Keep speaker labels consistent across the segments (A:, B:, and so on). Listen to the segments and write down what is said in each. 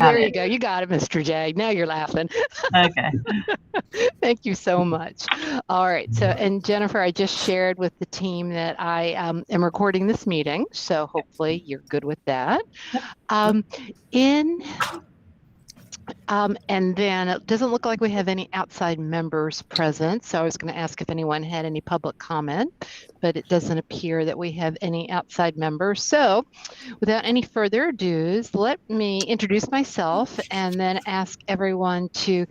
A: There you go. You got it, Mr. J. Now you're laughing.
B: Okay.
A: Thank you so much. All right. So, and Jennifer, I just shared with the team that I am recording this meeting. So hopefully you're good with that. And then it doesn't look like we have any outside members present. So I was going to ask if anyone had any public comment, but it doesn't appear that we have any outside members. So without any further ado, let me introduce myself and then ask everyone to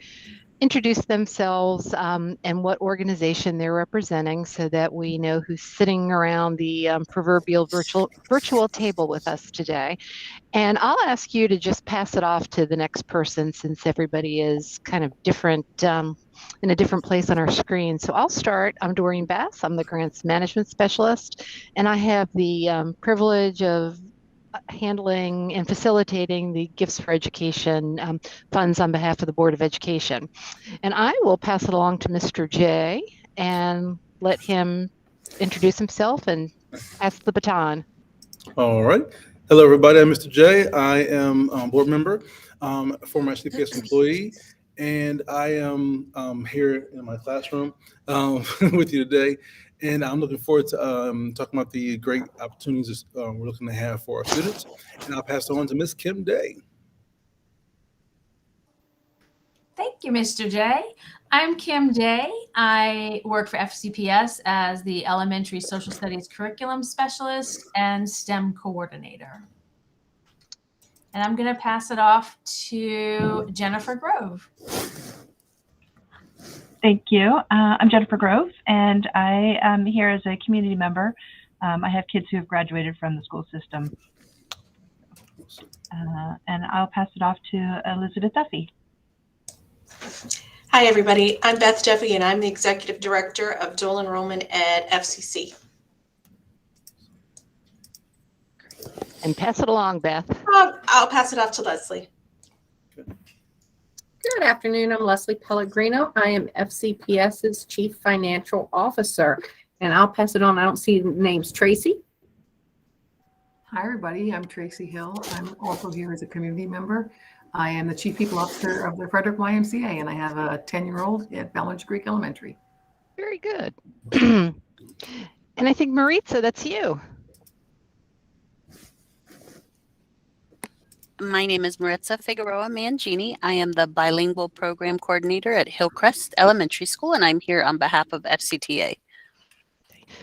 A: introduce themselves and what organization they're representing so that we know who's sitting around the proverbial virtual table with us today. And I'll ask you to just pass it off to the next person since everybody is kind of different in a different place on our screen. So I'll start. I'm Doreen Bass. I'm the Grants Management Specialist, and I have the privilege of handling and facilitating the Gifts for Education funds on behalf of the Board of Education. And I will pass it along to Mr. J and let him introduce himself and pass the baton.
C: All right. Hello, everybody. I'm Mr. J. I am a board member, former CPS employee, and I am here in my classroom with you today. And I'm looking forward to talking about the great opportunities we're looking to have for our students. And I'll pass it on to Ms. Kim Day.
D: Thank you, Mr. J. I'm Kim Day. I work for FCPS as the Elementary Social Studies Curriculum Specialist and STEM Coordinator. And I'm going to pass it off to Jennifer Grove.
B: Thank you. I'm Jennifer Grove, and I am here as a community member. I have kids who have graduated from the school system. And I'll pass it off to Elizabeth Duffy.
E: Hi, everybody. I'm Beth Jeffy, and I'm the Executive Director of Dual Enrollment at FCC.
A: And pass it along, Beth.
E: I'll pass it off to Leslie.
F: Good afternoon. I'm Leslie Pellegrino. I am FCPS's Chief Financial Officer, and I'll pass it on. I don't see the names. Tracy.
G: Hi, everybody. I'm Tracy Hill. I'm also here as a community member. I am the Chief People Officer of the Frederick YMCA, and I have a 10-year-old at Ballinge Creek Elementary.
A: Very good. And I think, Maritza, that's you.
H: My name is Maritza Figueroa Mangini. I am the Bilingual Program Coordinator at Hillcrest Elementary School, and I'm here on behalf of FCTA.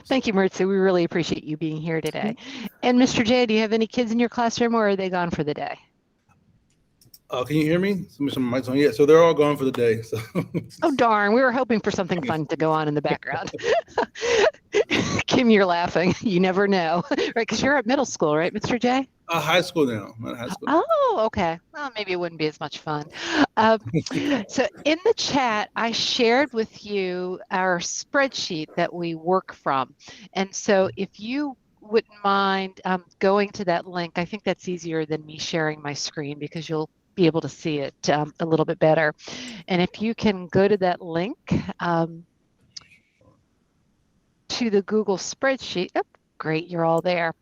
A: Thank you, Maritza. We really appreciate you being here today. And Mr. J, do you have any kids in your classroom, or are they gone for the day?
C: Can you hear me? Yeah, so they're all gone for the day. So.
A: Oh, darn. We were hoping for something fun to go on in the background. Kim, you're laughing. You never know. Right, because you're at middle school, right, Mr. J?
C: High school now. I'm at high school.
A: Oh, okay. Well, maybe it wouldn't be as much fun. So in the chat, I shared with you our spreadsheet that we work from. And so if you wouldn't mind going to that link, I think that's easier than me sharing my screen because you'll be able to see it a little bit better. And if you can go to that link to the Google spreadsheet, oh, great, you're all there.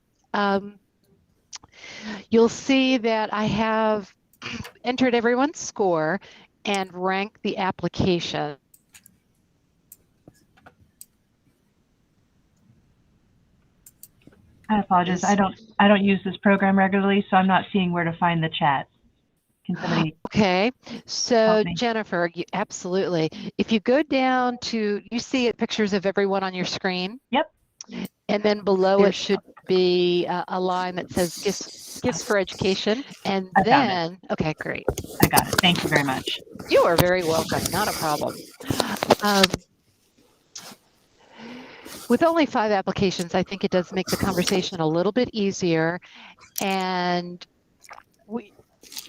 A: You'll see that I have entered everyone's score and ranked the application.
B: I apologize. I don't use this program regularly, so I'm not seeing where to find the chat. Can somebody?
A: Okay, so Jennifer, absolutely. If you go down to, you see pictures of everyone on your screen?
B: Yep.
A: And then below it should be a line that says Gifts for Education. And then, okay, great.
B: I got it. Thank you very much.
A: You are very welcome. Not a problem. With only 5 applications, I think it does make the conversation a little bit easier. And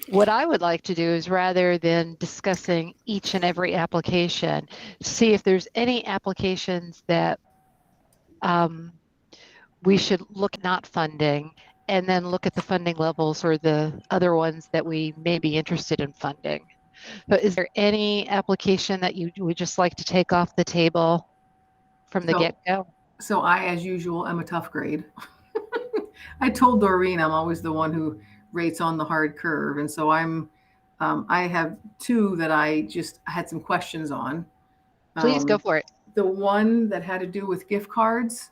A: what I would like to do is, rather than discussing each and every application, see if there's any applications that we should look not funding, and then look at the funding levels or the other ones that we may be interested in funding. But is there any application that you would just like to take off the table from the get-go?
G: So I, as usual, am a tough grade. I told Doreen I'm always the one who rates on the hard curve. And so I'm I have two that I just had some questions on.
A: Please go for it.
G: The one that had to do with gift cards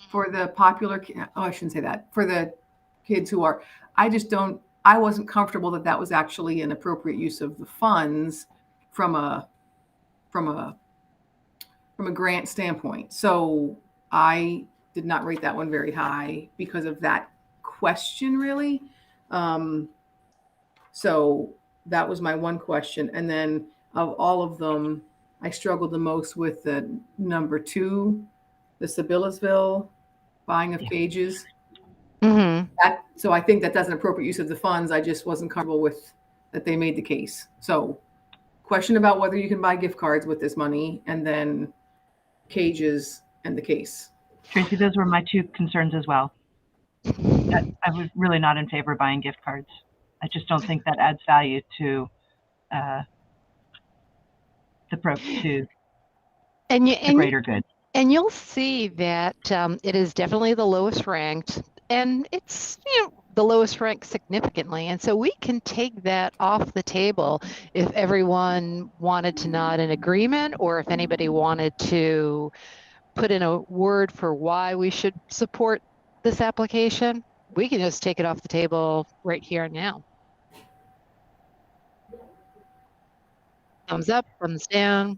G: for the I shouldn't say that, for the kids who are, I wasn't comfortable that that was actually an appropriate use of the funds from a grant standpoint. So I did not rate that one very high because of that question, really. So that was my one question. And then of all of them, I struggled the most with the number 2, the Sibyllsville buying of cages.
A: Mm-hmm.
G: So I think that that's an appropriate use of the funds. I just wasn't comfortable with that they made the case. So question about whether you can buy gift cards with this money, and then cages and the case.
B: Tracy, those were my two concerns as well. I was really not in favor of buying gift cards. I just don't think that adds value to the greater good.
A: And you'll see that it is definitely the lowest ranked, and it's the lowest ranked significantly. And so we can take that off the table if everyone wanted to nod in agreement, or if anybody wanted to put in a word for why we should support this application. We can just take it off the table right here and now. Thumbs up, thumbs down.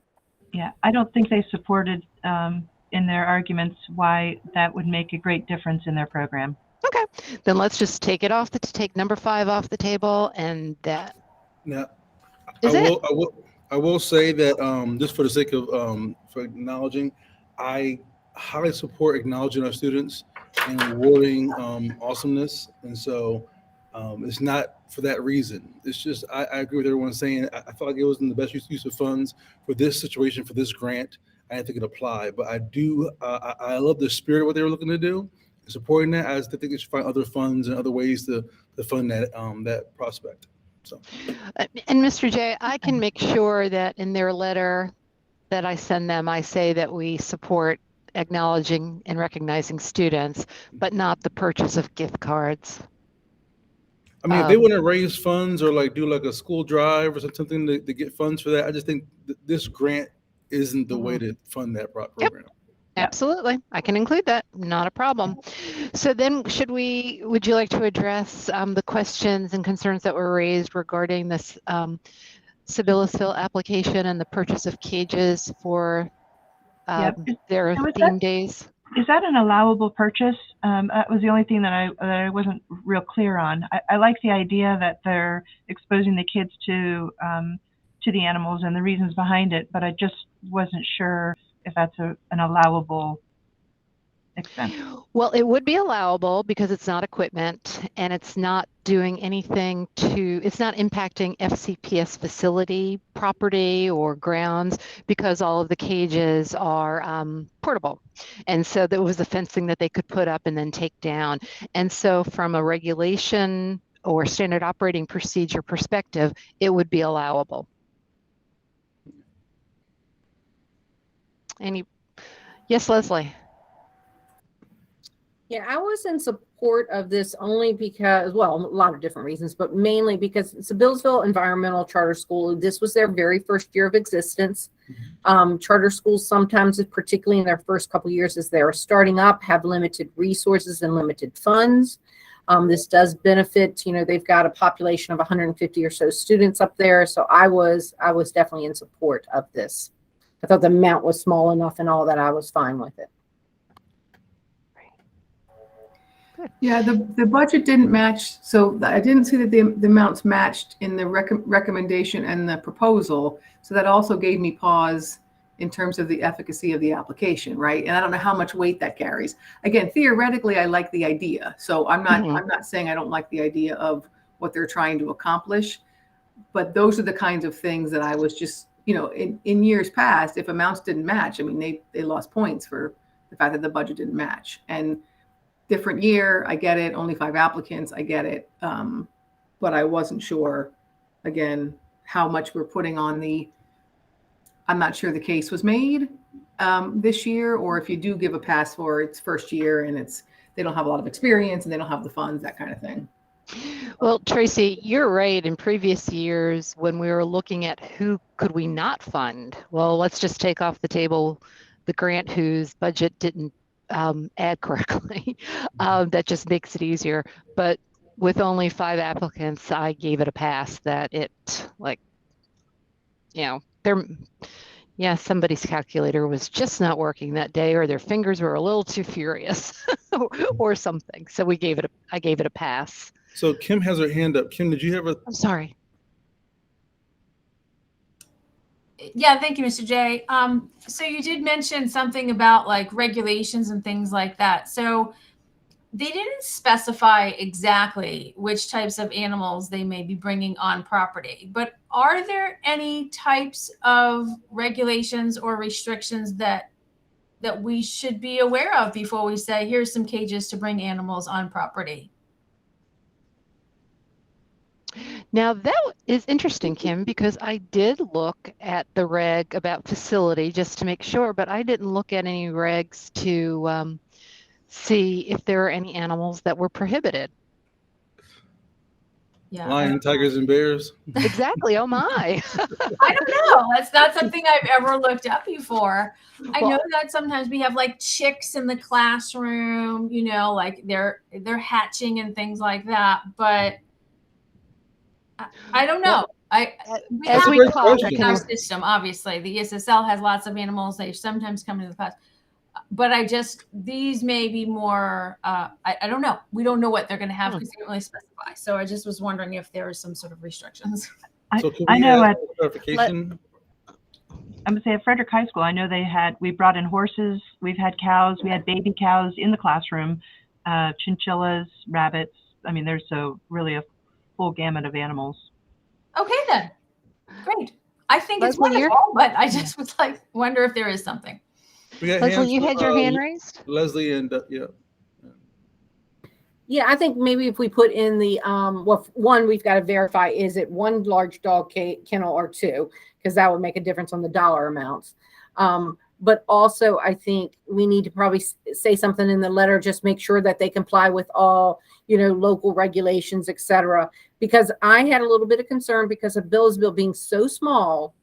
B: Yeah, I don't think they supported in their arguments why that would make a great difference in their program.
A: Okay, then let's just take it off take number 5 off the table, and that
C: Now,
A: is it.
C: I will say that just for the sake of for acknowledging, I highly support acknowledging our students and rewarding awesomeness. And so it's not for that reason. It's just I agree with everyone saying I felt like it wasn't the best use of funds for this situation, for this grant. I didn't think it applied, but I do. I love the spirit of what they were looking to do. Supporting that, I just think they should find other funds and other ways to fund that that prospect. So,
A: And Mr. J, I can make sure that in their letter that I send them, I say that we support acknowledging and recognizing students, but not the purchase of gift cards.
C: I mean, if they want to raise funds or like do like a school drive or something to get funds for that, I just think this grant isn't the way to fund that program.
A: Absolutely. I can include that. Not a problem. So then would you like to address the questions and concerns that were raised regarding this Sibyllsville application and the purchase of cages for their theme days?
B: Is that an allowable purchase? That was the only thing that I wasn't real clear on. I like the idea that they're exposing the kids to the animals and the reasons behind it, but I just wasn't sure if that's an allowable expense.
A: Well, it would be allowable because it's not equipment and it's not doing anything it's not impacting FCPS facility property or grounds, because all of the cages are portable. And so there was the fencing that they could put up and then take down. And so from a regulation or standard operating procedure perspective, it would be allowable. Yes, Leslie.
F: Yeah, I was in support of this only because, well, a lot of different reasons, but mainly because it's a Sibyllsville Environmental Charter School. This was their very first year of existence. Charter schools sometimes, particularly in their first couple of years as they're starting up, have limited resources and limited funds. This does benefit, they've got a population of 150 or so students up there. So I was definitely in support of this. I thought the amount was small enough and all that I was fine with it.
G: Yeah, the budget didn't match. So I didn't see that the amounts matched in the recommendation and the proposal. So that also gave me pause in terms of the efficacy of the application, right? And I don't know how much weight that carries. Again, theoretically, I like the idea. So I'm not saying I don't like the idea of what they're trying to accomplish, but those are the kinds of things that I was just, in years past, if amounts didn't match, I mean, they lost points for the fact that the budget didn't match. And different year, I get it, only 5 applicants, I get it. But I wasn't sure, again, how much we're putting on I'm not sure the case was made this year, or if you do give a pass for its first year and they don't have a lot of experience and they don't have the funds, that kind of thing.
A: Well, Tracy, you're right. In previous years, when we were looking at who could we not fund, well, let's just take off the table the grant whose budget didn't add correctly. That just makes it easier. But with only 5 applicants, I gave it a pass that it, like, somebody's calculator was just not working that day, or their fingers were a little too furious or something. So I gave it a pass.
C: So Kim has her hand up. Kim, did you have a?
A: I'm sorry.
D: Yeah, thank you, Mr. J. So you did mention something about like regulations and things like that. So they didn't specify exactly which types of animals they may be bringing on property, but are there any types of regulations or restrictions that we should be aware of before we say, here's some cages to bring animals on property?
A: Now that is interesting, Kim, because I did look at the reg about facility just to make sure, but I didn't look at any regs to see if there are any animals that were prohibited.
D: Yeah.
C: Lion, tigers, and bears.
A: Exactly. Oh my.
D: I don't know. That's not something I've ever looked up before. I know that sometimes we have like chicks in the classroom, like they're hatching and things like that, but I don't know. We
A: as
D: have
A: we
D: a
A: call
D: in our system, obviously. The ESSL has lots of animals. They sometimes come into the class. But these may be more, I don't know. We don't know what they're going to have because they don't really specify. So I just was wondering if there was some sort of restrictions.
B: I know at
C: clarification.
B: I'm gonna say at Frederick High School, I know we brought in horses, we've had cows, we had baby cows in the classroom, chinchillas, rabbits. I mean, there's really a full gamut of animals.
D: Okay, then. Great. I think it's
A: Leslie,
D: wonderful, but I just was like, wonder if there is something.
A: Leslie, you had your hand raised?
C: Leslie and
F: Yeah, I think maybe if we put in the, one, we've got to verify, is it one large dog kennel or 2? Because that would make a difference on the dollar amounts. But also, I think we need to probably say something in the letter, just make sure that they comply with all, local regulations, et cetera. Because I had a little bit of concern because of Billsville being so small,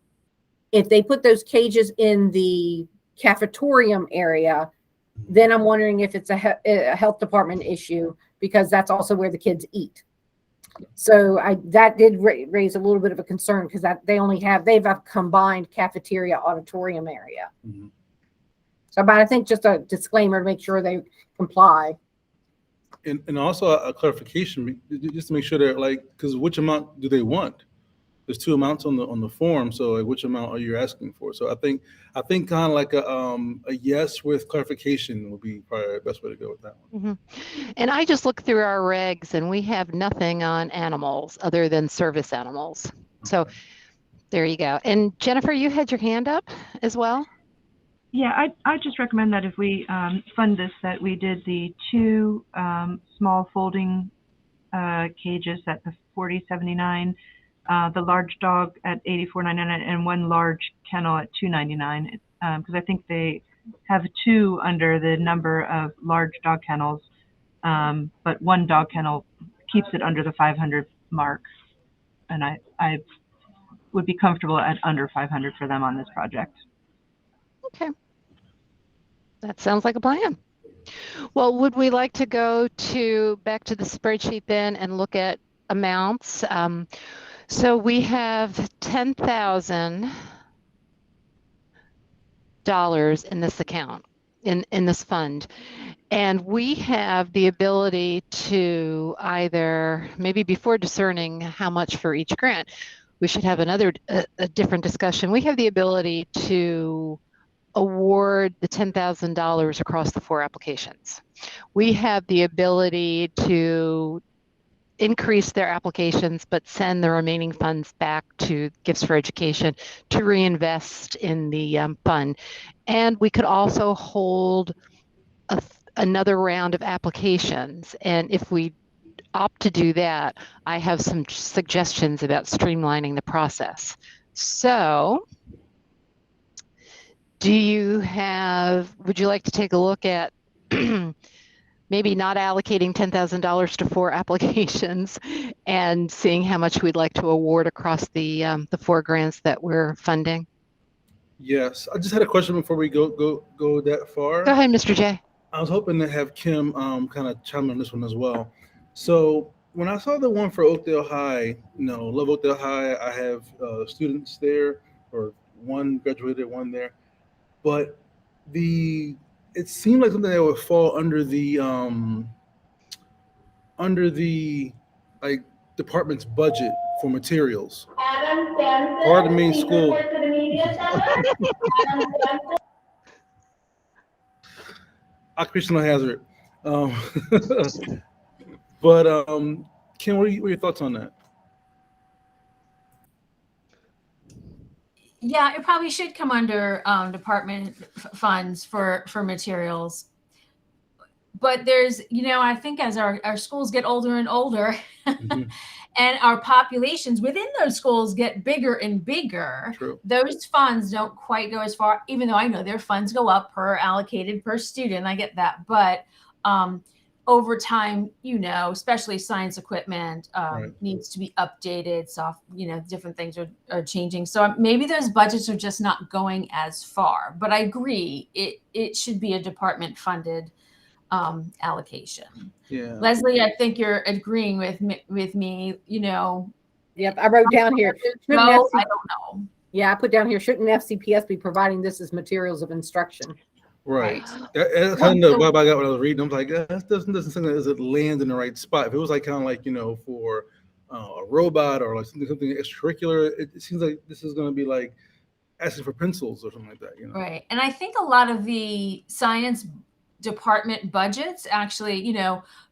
F: if they put those cages in the cafetorium area, then I'm wondering if it's a health department issue, because that's also where the kids eat. So that did raise a little bit of a concern, because they've a combined cafeteria auditorium area.
C: Mm-hmm.
F: So, but I think just a disclaimer to make sure they comply.
C: And also a clarification, just to make sure they're because which amount do they want? There's 2 amounts on the form, so which amount are you asking for? So I think kind of like a yes with clarification would be probably the best way to go with that one.
A: Mm-hmm. And I just looked through our regs, and we have nothing on animals other than service animals. Okay. So there you go. And Jennifer, you had your hand up as well.
B: Yeah, I just recommend that if we fund this, that we did the 2 small folding cages at the $40.79. The large dog at $84.99 and 1 large kennel at $2.99, because I think they have 2 under the number of large dog kennels, but 1 dog kennel keeps it under the 500 mark, and I would be comfortable at under 500 for them on this project.
A: Okay, that sounds like a plan. Well, would we like to go back to the spreadsheet then and look at amounts? So we have $10,000 in this account, in this fund. And we have the ability to either, maybe before discerning how much for each grant, we should have a different discussion. We have the ability to award the $10,000 across the 4 applications. We have the ability to increase their applications, but send the remaining funds back to Gifts for Education to reinvest in the fund. And we could also hold another round of applications. And if we opt to do that, I have some suggestions about streamlining the process. So would you like to take a look at maybe not allocating $10,000 to 4 applications and seeing how much we'd like to award across the 4 grants that we're funding.
C: Yes, I just had a question before we go that far.
A: Go ahead, Mr. J.
C: I was hoping to have Kim kind of chime in on this one as well. So when I saw the one for Oakdale High, love Oakdale High. I have students there, or one graduated, one there, but it seemed like something that would fall under the like department's budget for materials. Pardon me, school. Occupational hazard. But Kim, what are your thoughts on that?
D: Yeah, it probably should come under department funds for materials. But there's, I think as our schools get older and older,
C: Mhm.
D: and our populations within those schools get bigger and bigger,
C: True.
D: those funds don't quite go as far, even though I know their funds go up per allocated per student. I get that. But over time, especially science equipment
C: Right.
D: needs to be updated. Different things are changing. So maybe those budgets are just not going as far. But I agree, it should be a department funded allocation.
C: Yeah.
D: Leslie, I think you're agreeing with me.
F: Yep, I wrote down here. Shouldn't
D: No,
F: FC
D: I don't know.
F: Yeah, I put down here, shouldn't FCPS be providing this as materials of instruction?
C: Right. That's kind of what I got when I was reading. I'm like, that doesn't seem like it lands in the right spot. If it was like kind of like for a robot or like something extracurricular, it seems like this is going to be like asking for pencils or something like that.
D: Right. And I think a lot of the science department budgets actually,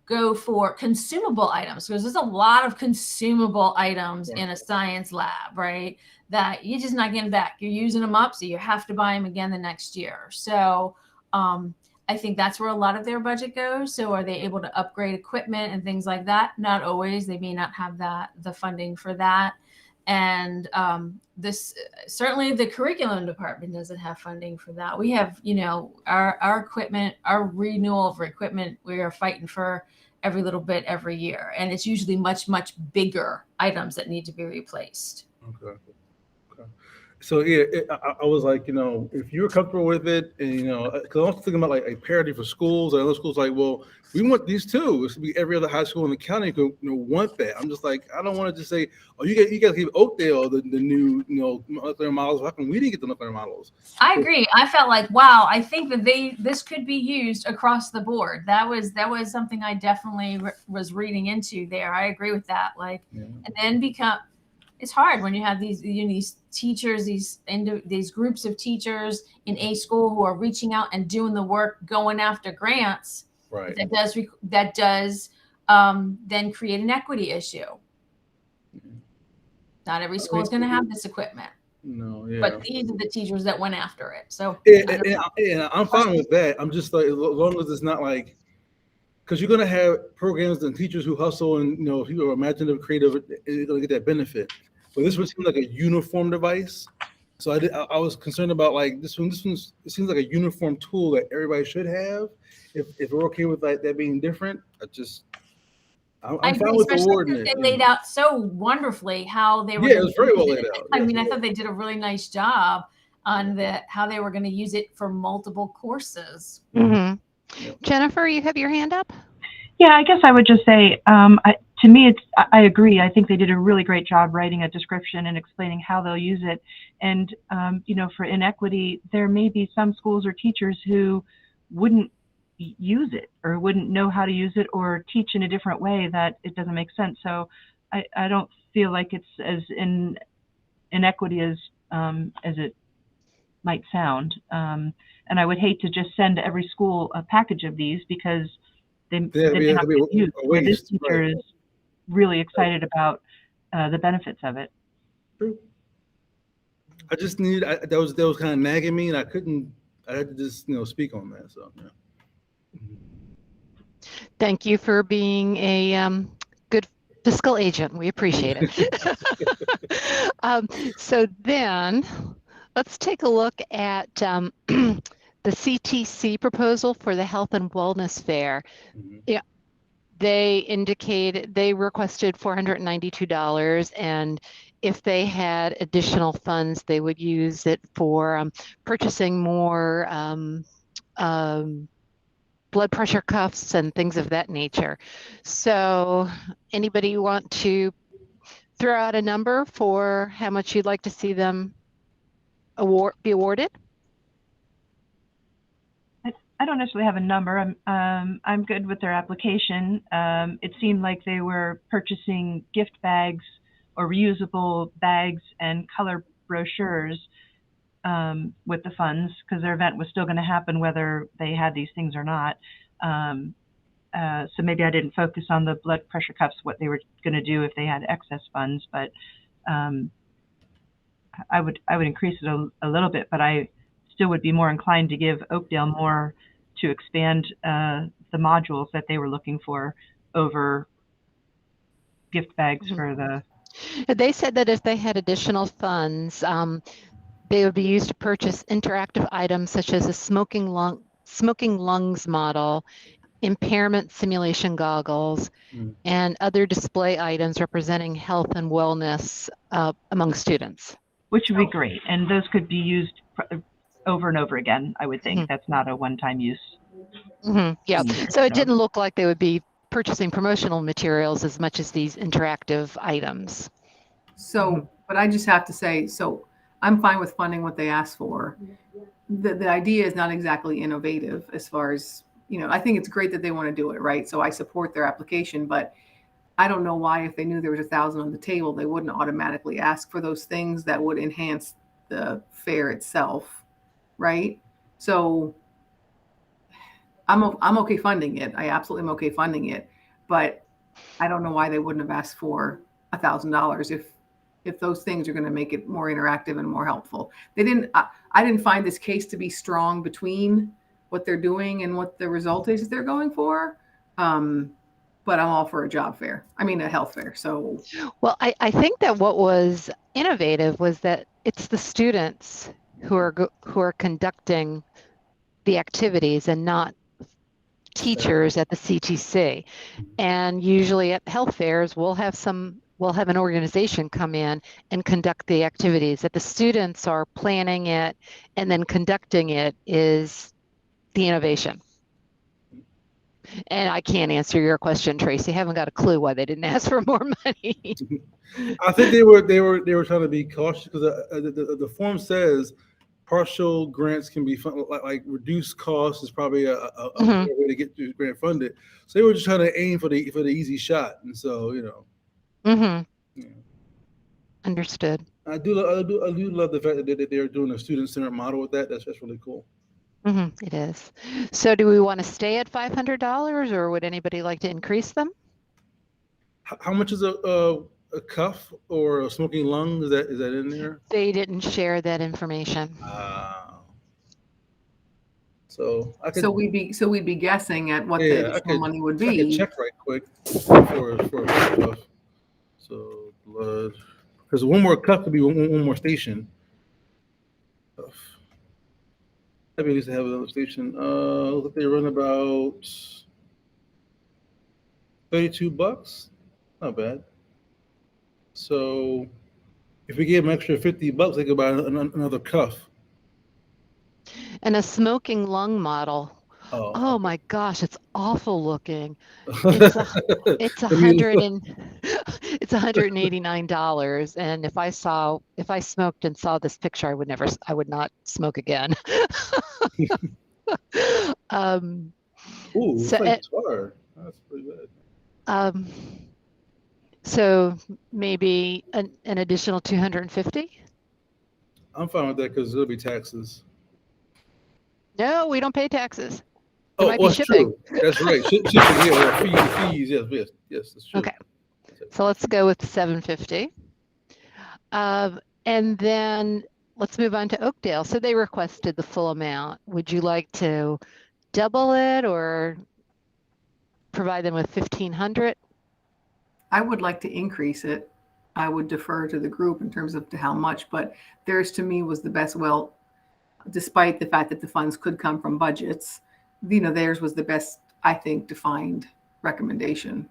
D: go for consumable items, because there's a lot of consumable items in a science lab, right? That you're just not getting back. You're using them up, so you have to buy them again the next year. So I think that's where a lot of their budget goes. So are they able to upgrade equipment and things like that? Not always. They may not have the funding for that. And this certainly the curriculum department doesn't have funding for that. We have, our equipment, our renewal of equipment, we are fighting for every little bit every year. And it's usually much, much bigger items that need to be replaced.
C: Okay. So yeah, I was like, if you're comfortable with it, and because I was thinking about like a parity for schools, and other schools like, well, we want these too. This would be every other high school in the county could want that. I'm just like, I don't want to just say, oh, you got to give Oakdale the new nuclear models. How come we didn't get the nuclear models?
D: I agree. I felt like, wow, I think that this could be used across the board. That was something I definitely was reading into there. I agree with that. And then it's hard when you have these teachers, these groups of teachers in a school who are reaching out and doing the work, going after grants.
C: Right.
D: That does then create an equity issue. Not every school is going to have this equipment.
C: No, yeah.
D: But these are the teachers that went after it. So
C: and I'm fine with that. I'm just like, as long as it's not like, because you're going to have programs and teachers who hustle and, people are imaginative, creative, they're going to get that benefit. But this would seem like a uniform device. So I was concerned about like this one. It seems like a uniform tool that everybody should have. If we're okay with that being different, I'm fine with awarding it.
D: They laid out so wonderfully how they were.
C: Yeah, it was very well laid out.
D: I thought they did a really nice job on how they were going to use it for multiple courses.
A: Mm-hmm. Jennifer, you have your hand up?
B: Yeah, I guess I would just say, to me, I agree. I think they did a really great job writing a description and explaining how they'll use it. And, for inequity, there may be some schools or teachers who wouldn't use it or wouldn't know how to use it or teach in a different way that it doesn't make sense. So I don't feel like it's as inequity as it might sound. And I would hate to just send every school a package of these because they may not be used. This teacher is really excited about the benefits of it.
C: True. I just that was kind of nagging me, and I had to just speak on that. So yeah.
A: Thank you for being a good fiscal agent. We appreciate it. So then let's take a look at the the CTC proposal for the Health and Wellness Fair,
C: Mhm.
A: they requested $492, and if they had additional funds, they would use it for purchasing more blood pressure cuffs and things of that nature. So anybody want to throw out a number for how much you'd like to see them be awarded?
B: I don't necessarily have a number. I'm good with their application. It seemed like they were purchasing gift bags or reusable bags and color brochures with the funds, because their event was still going to happen whether they had these things or not. So maybe I didn't focus on the blood pressure cuffs, what they were going to do if they had excess funds, but I would increase it a little bit, but I still would be more inclined to give Oakdale more to expand the modules that they were looking for over gift bags for the.
A: They said that if they had additional funds, they would be used to purchase interactive items such as a smoking lungs model, impairment simulation goggles, and other display items representing health and wellness among students.
B: Which would be great, and those could be used over and over again, I would think.
A: Mhm.
B: That's not a one-time use.
A: Yeah, so it didn't look like they would be purchasing promotional materials as much as these interactive items.
G: So, but I just have to say, so I'm fine with funding what they asked for. The idea is not exactly innovative as far as, I think it's great that they want to do it, right? So I support their application, but I don't know why, if they knew there was 1,000 on the table, they wouldn't automatically ask for those things that would enhance the fair itself, right? So I'm okay funding it. I absolutely am okay funding it, but I don't know why they wouldn't have asked for $1,000 if those things are going to make it more interactive and more helpful. They didn't. I didn't find this case to be strong between what they're doing and what the result is they're going for. But I'm all for a job fair. I mean, a health fair. So,
A: well, I think that what was innovative was that it's the students who are conducting the activities and not teachers at the CTC. And usually at health fairs, we'll have an organization come in and conduct the activities. That the students are planning it and then conducting it is the innovation. And I can't answer your question, Tracy. I haven't got a clue why they didn't ask for more money.
C: I think they were trying to be cautious because the form says partial grants can be like reduced costs is probably a better way to get to grant funded. So they were just trying to aim for the easy shot, and so
A: Understood.
C: I do love the fact that they're doing a student-centered model with that. That's really cool.
A: It is. So do we want to stay at $500, or would anybody like to increase them?
C: How much is a cuff or a smoking lung? Is that in there?
A: They didn't share that information.
G: so we'd be guessing at what the additional money would be.
C: I could check right quick for a cuff. So blood, because one more cuff could be one more station. Cuff. Maybe at least have another station. Look, they run about $32. Not bad. So if we gave them extra $50, they could buy another cuff.
A: And a smoking lung model. Oh my gosh, it's awful looking. It's $189. And if I smoked and saw this picture, I would not smoke again.
C: Ooh, so that's pretty good.
A: So maybe an additional $250.
C: I'm fine with that because there'll be taxes.
A: No, we don't pay taxes.
C: Oh, that's true. That's right. Shipping, yeah, fees. Yes, that's true.
A: Okay, so let's go with $750. And then let's move on to Oakdale. So they requested the full amount. Would you like to double it or provide them with $1,500?
G: I would like to increase it. I would defer to the group in terms of to how much, but theirs to me was the best. Well, despite the fact that the funds could come from budgets. Theirs was the best, I think, defined recommendation.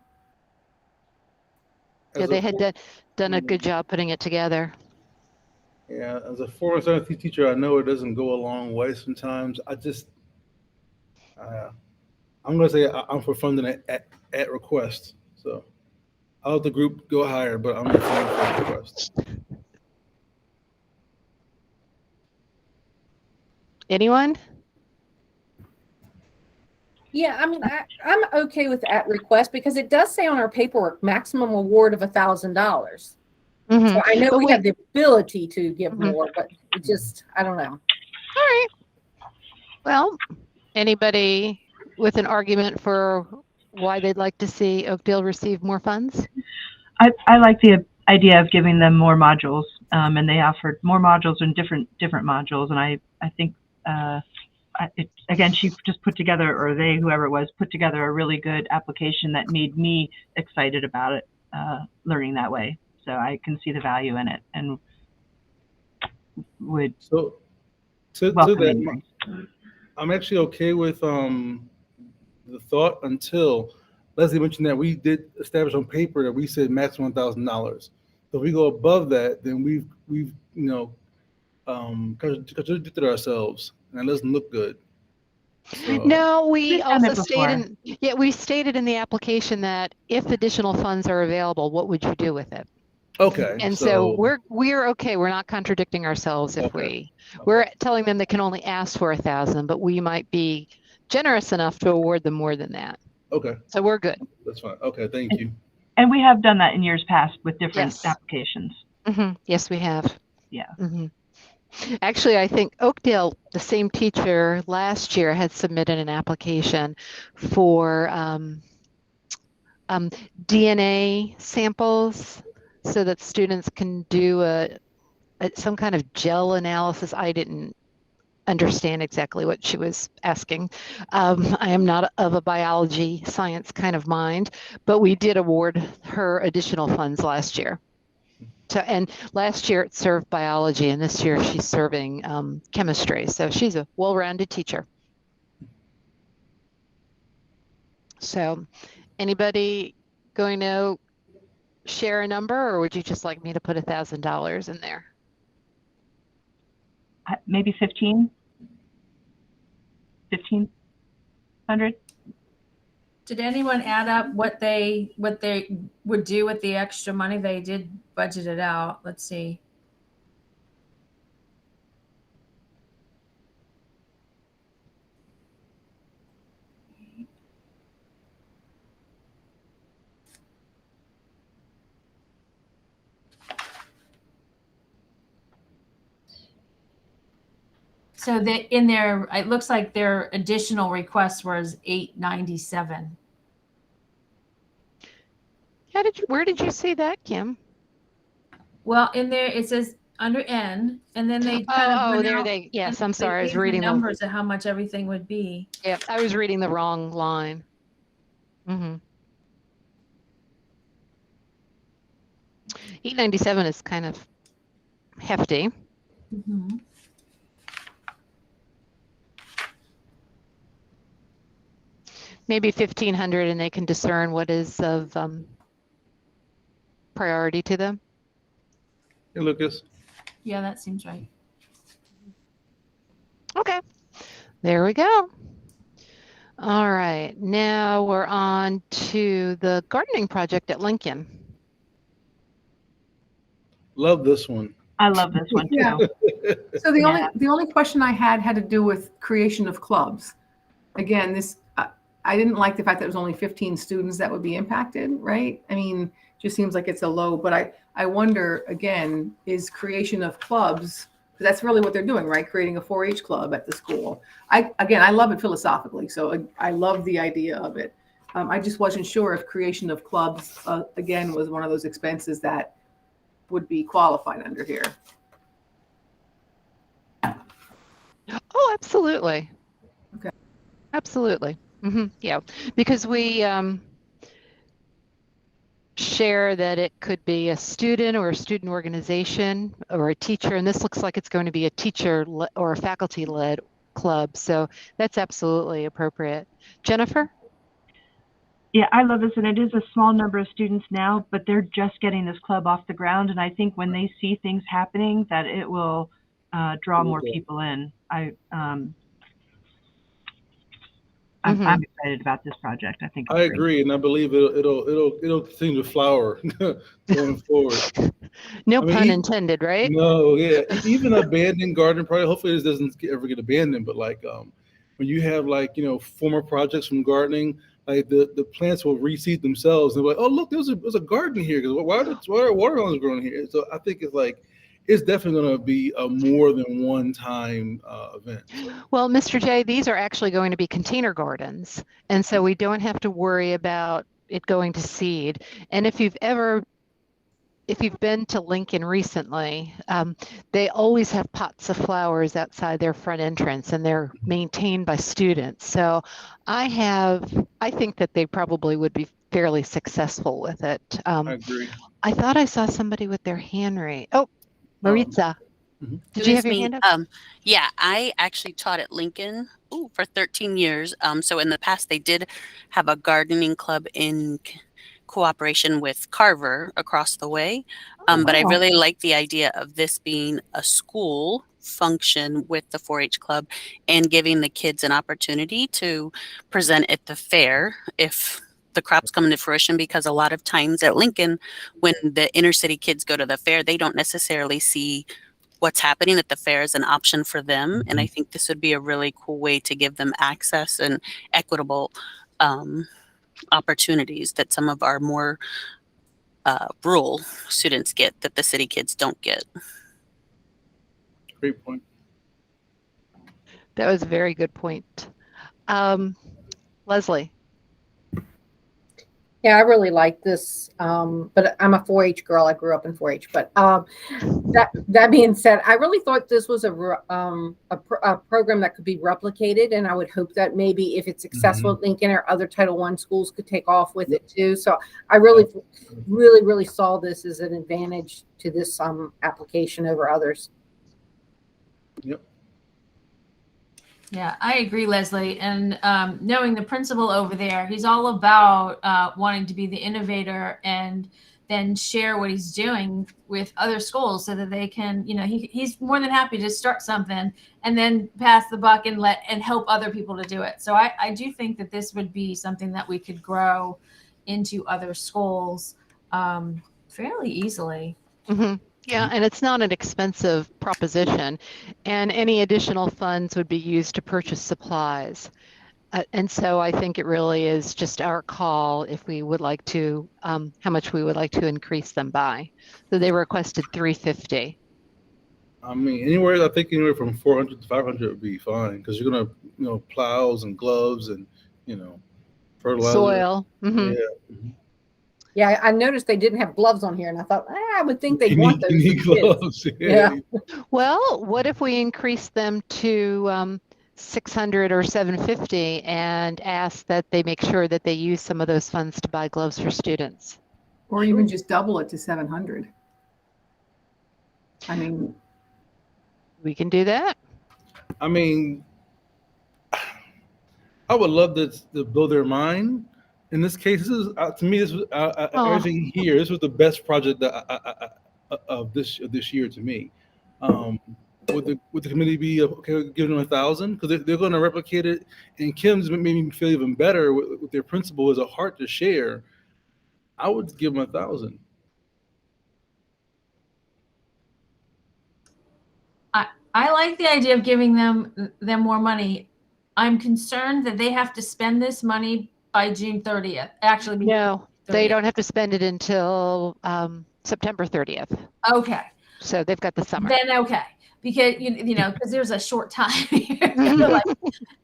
A: Yeah,
C: As
A: they
C: a
A: had done a good job putting it together.
C: Yeah, as a former science teacher, I know it doesn't go a long way sometimes. I'm going to say I'm for funding it at request. So I'll let the group go higher, but I'm for funding at request.
A: Anyone?
F: Yeah, I mean, I'm okay with at request because it does say on our paperwork maximum award of $1,000.
A: Mhm.
F: So I know
A: But
F: we
A: we-
F: have the ability to give
A: Mhm.
F: more, but it just, I don't know.
A: All right. Well, anybody with an argument for why they'd like to see Oakdale receive more funds?
B: I like the idea of giving them more modules, and they offered more modules and different modules, and I think again, she just put together, or they, whoever it was, put together a really good application that made me excited about it, learning that way. So I can see the value in it and would
C: So to
B: welcome
C: that,
B: increase.
C: I'm actually okay with the thought until Leslie mentioned that we did establish on paper that we said maximum $1,000. So if we go above that, then we've contradicted ourselves, and that doesn't look good. So,
A: No, we
B: We've done
A: also
B: it before.
A: we stated in the application that if additional funds are available, what would you do with it?
C: okay.
A: And so we're okay. We're not contradicting ourselves if we're telling them they can only ask for 1,000, but we might be generous enough to award them more than that.
C: okay,
A: So we're good.
C: that's fine. Okay, thank you.
B: And we have done that in years past with different
A: Yes.
B: applications.
A: Yes, we have.
B: Yeah.
A: Actually, I think Oakdale, the same teacher last year, had submitted an application for DNA samples so that students can do some kind of gel analysis. I didn't understand exactly what she was asking. I am not of a biology science kind of mind, but we did award her additional funds last year. So, and last year it served biology, and this year she's serving chemistry. So she's a well-rounded teacher. So anybody going to share a number, or would you just like me to put $1,000 in there?
B: Maybe 1,500.
D: Did anyone add up what they would do with the extra money? They did budget it out. Let's see. So it looks like their additional request was $897.
A: Where did you see that, Kim?
D: Well, in there it says under N, and then they kind of went out
A: yes,
D: and
A: I'm
D: they
A: sorry. I was
D: gave the
A: reading
D: numbers of how much everything would be.
A: Yeah, I was reading the wrong line. Mm-hmm. 897 is kind of hefty.
D: Mm-hmm.
A: Maybe 1,500, and they can discern what is of priority to them.
C: Hey, Lucas.
D: Yeah, that seems right.
A: Okay, there we go. All right, now we're on to the gardening project at Lincoln.
C: Love this one.
B: I love this one too.
G: Yeah. So the
B: Yeah.
G: only question I had to do with creation of clubs. Again, I didn't like the fact that it was only 15 students that would be impacted, right? I mean, just seems like it's a low, but I wonder, again, is creation of clubs, because that's really what they're doing, right? Creating a 4-H club at the school. I love it philosophically, so I love the idea of it. I just wasn't sure if creation of clubs, again, was one of those expenses that would be qualified under here.
A: Oh, absolutely.
G: Okay.
A: Absolutely. Yeah, because we share that it could be a student or a student organization or a teacher, and this looks like it's going to be a teacher or a faculty-led club. So that's absolutely appropriate. Jennifer?
B: Yeah, I love this, and it is a small number of students now, but they're just getting this club off the ground, and I think when they see things happening, that it will draw more people in. I'm excited about this project. I think it's
C: I
B: great.
C: agree, and I believe it'll continue to flower going forward.
A: No
C: I mean,
A: pun intended, right?
C: No, yeah. Even abandoned garden project. Hopefully, this doesn't ever get abandoned. But like, when you have like former projects from gardening, like the plants will reseed themselves, and they're like, oh look, there's a garden here. Because why are watermelons growing here? So I think it's definitely going to be a more than one time event.
A: Well, Mr. J, these are actually going to be container gardens, and so we don't have to worry about it going to seed. And if you've been to Lincoln recently, they always have pots of flowers outside their front entrance, and they're maintained by students. So I think that they probably would be fairly successful with it.
C: I agree.
A: I thought I saw somebody with their hand raised. Oh, Maritza. Did
H: It
A: you
H: was
A: have your
H: me.
A: hand up?
H: Yeah, I actually taught at Lincoln for 13 years. So in the past, they did have a gardening club in cooperation with Carver across the way. But I really like the idea of this being a school function with the 4-H club and giving the kids an opportunity to present at the fair if the crops come into fruition, because a lot of times at Lincoln, when the inner city kids go to the fair, they don't necessarily see what's happening at the fair as an option for them. And I think this would be a really cool way to give them access and equitable opportunities that some of our more rural students get that the city kids don't get.
C: Great point.
A: That was a very good point. Leslie.
F: Yeah, I really like this, but I'm a 4-H girl. I grew up in 4-H. But that being said, I really thought this was a program that could be replicated, and I would hope that maybe if it's successful at Lincoln or other Title I schools could take off with it too. So I really saw this as an advantage to this application over others.
C: Yep.
D: Yeah, I agree, Leslie. And knowing the principal over there, he's all about wanting to be the innovator and then share what he's doing with other schools so that they can, he's more than happy to start something and then pass the buck and help other people to do it. So I do think that this would be something that we could grow into other schools fairly easily.
A: Mm-hmm. Yeah, and it's not an expensive proposition, and any additional funds would be used to purchase supplies. And so I think it really is just our call if we would like to, how much we would like to increase them by. So they requested $350.
C: I mean, I think anywhere from 400 to 500 would be fine, because you're gonna, plows and gloves and, fertilizer.
A: Soil. Mm-hmm.
C: Yeah.
F: Yeah, I noticed they didn't have gloves on here, and I thought, I would think they'd want those.
C: You need gloves.
F: Yeah.
A: Well, what if we increase them to 600 or 750 and ask that they make sure that they use some of those funds to buy gloves for students?
G: Or even just double it to 700. I mean,
A: we can do that.
C: I mean, I would love to blow their mind. In this case, this is to me. This was everything here. This was the best project that of this year to me. Would the committee be okay giving them 1,000? Because they're going to replicate it, and Kim's made me feel even better with their principal as a heart to share. I would give them 1,000.
D: I like the idea of giving them more money. I'm concerned that they have to spend this money by June 30th. Actually,
A: no, they don't have to spend it until September 30th.
D: Okay.
A: So they've got the summer.
D: Then okay, because because there's a short time here,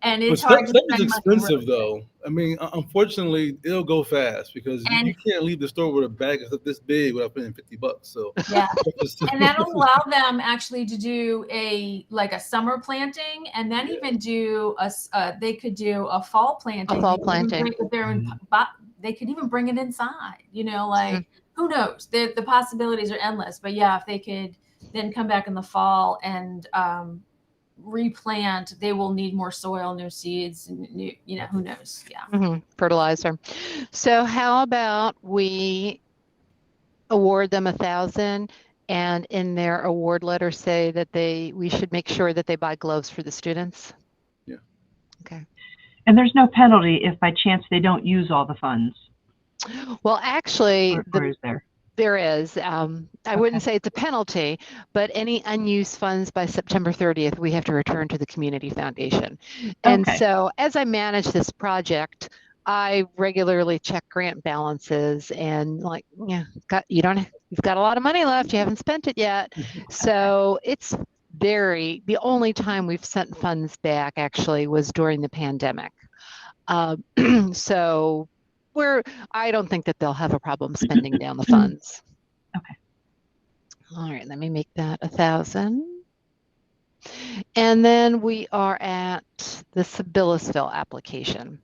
D: and it's hard.
C: Stuff is expensive, though. I mean, unfortunately, it'll go fast because you can't leave the store with a bag of this big without paying $50. So
D: yeah, and that'll allow them actually to do a summer planting, and then even do they could do a fall planting.
A: A fall planting.
D: With their they could even bring it inside, like who knows? The possibilities are endless. But yeah, if they could then come back in the fall and replant, they will need more soil, new seeds, and new, who knows? Yeah.
A: Fertilizer. So how about we award them $1,000 and in their award letter say that we should make sure that they buy gloves for the students?
C: Yeah.
A: Okay.
B: And there's no penalty if by chance they don't use all the funds.
A: Well, actually,
B: Or is there?
A: there is. I wouldn't say it's a penalty, but any unused funds by September 30th, we have to return to the Community Foundation. And
B: Okay.
A: so as I manage this project, I regularly check grant balances and like, you've got a lot of money left. You haven't spent it yet. So it's the only time we've sent funds back actually was during the pandemic. So I don't think that they'll have a problem spending down the funds.
B: Okay.
A: All right, let me make that 1,000. And then we are at the Sibyllesville application.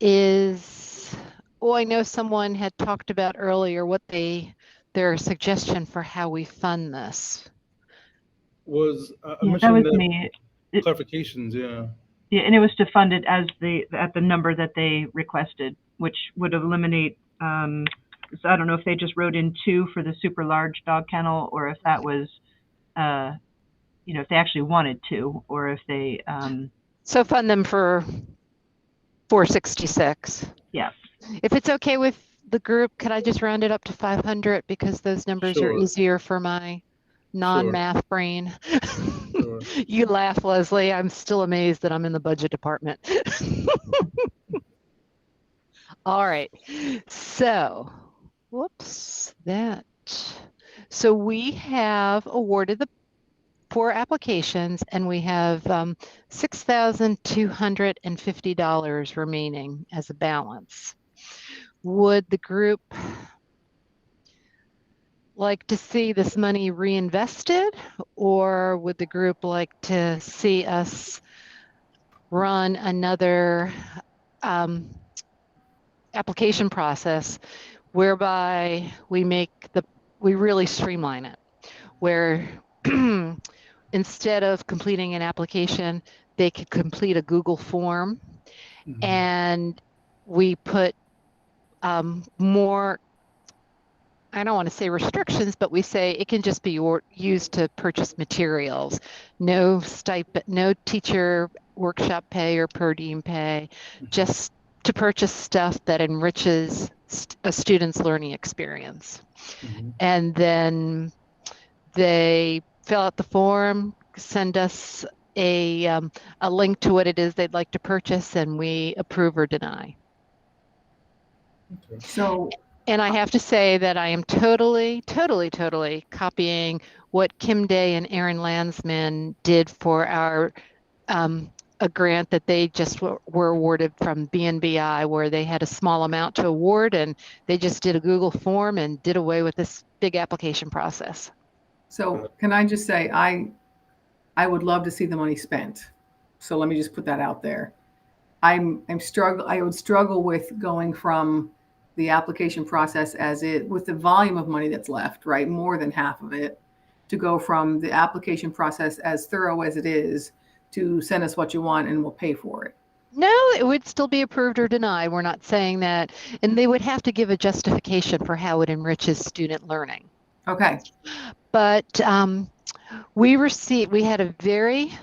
A: I know someone had talked about earlier what their suggestion for how we fund this.
C: Was I
B: Yeah,
C: mentioned
B: that was
C: that
B: me.
C: clarifications, yeah.
B: Yeah, and it was to fund it at the number that they requested, which would eliminate. So I don't know if they just wrote in 2 for the super large dog kennel, or if that was, if they actually wanted to, or if they.
A: So fund them for 466.
B: Yeah.
A: If it's okay with the group, could I just round it up to 500 because those numbers are
C: Sure.
A: easier for my non-math brain.
C: Sure.
A: You laugh, Leslie. I'm still amazed that I'm in the budget department. All right. So, So we have awarded the 4 applications and we have $6,250 remaining as a balance. Would the group like to see this money reinvested, or would the group like to see us run another application process whereby we really streamline it, where instead of completing an application, they could complete a Google form, and we put more, I don't want to say restrictions, but we say it can just be used to purchase materials. No stipend, no teacher workshop pay or per diem pay, just to purchase stuff that enriches a student's learning experience. And then they fill out the form, send us a link to what it is they'd like to purchase, and we approve or deny.
G: So,
A: And I have to say that I am totally copying what Kim Day and Aaron Landsman did for our a grant that they just were awarded from BNBI, where they had a small amount to award and they just did a Google form and did away with this big application process.
G: so can I just say, I would love to see the money spent. So let me just put that out there. I would struggle with going from the application process with the volume of money that's left, right? More than half of it, to go from the application process as thorough as it is to send us what you want and we'll pay for it.
A: No, it would still be approved or denied. We're not saying that. And they would have to give a justification for how it enriches student learning.
G: Okay.
A: But we had a very,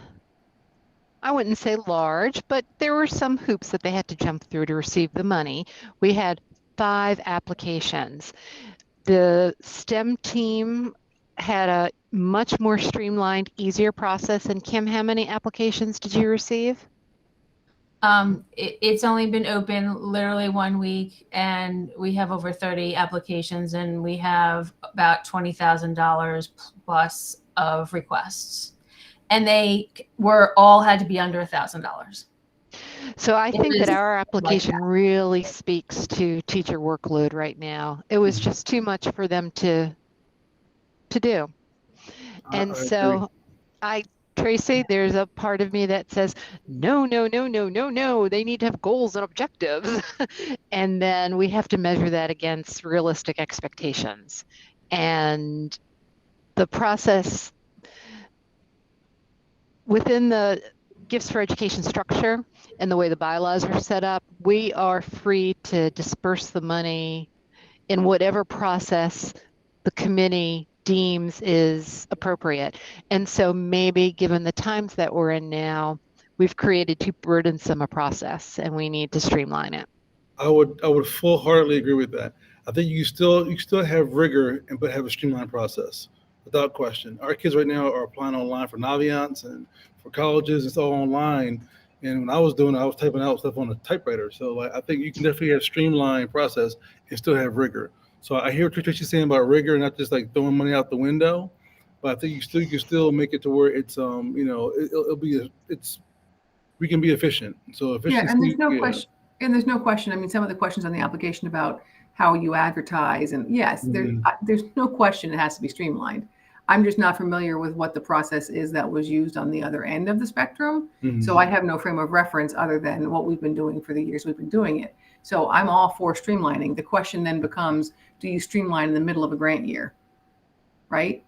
A: I wouldn't say large, but there were some hoops that they had to jump through to receive the money. We had 5 applications. The STEM team had a much more streamlined, easier process. And Kim, how many applications did you receive?
D: It's only been open literally 1 week, and we have over 30 applications, and we have about $20,000 plus of requests, and they all had to be under $1,000.
A: So I think that our application really speaks to teacher workload right now. It was just too much for them to do. And so I Tracy, there's a part of me that says, no, no, no, no, no, no. They need to have goals and objectives. And then we have to measure that against realistic expectations. And the process within the Gifts for Education structure and the way the bylaws are set up, we are free to disperse the money in whatever process the committee deems is appropriate. And so maybe given the times that we're in now, we've created too burdensome a process and we need to streamline it.
C: I would full-heartedly agree with that. I think you still have rigor but have a streamlined process without question. Our kids right now are applying online for Naviance and for colleges. It's all online. And when I was doing it, I was typing out stuff on a typewriter. So like, I think you can definitely have a streamlined process and still have rigor. So I hear what Tricia's saying about rigor, not just like throwing money out the window, but I think you can still make it to where it's we can be efficient. So efficiency.
G: Yeah, and there's no question. And there's no question. I mean, some of the questions on the application about how you advertise, and yes, there's no question it has to be streamlined. I'm just not familiar with what the process is that was used on the other end of the spectrum. So I have no frame of reference other than what we've been doing for the years we've been doing it. So I'm all for streamlining. The question then becomes, do you streamline in the middle of a grant year? Right?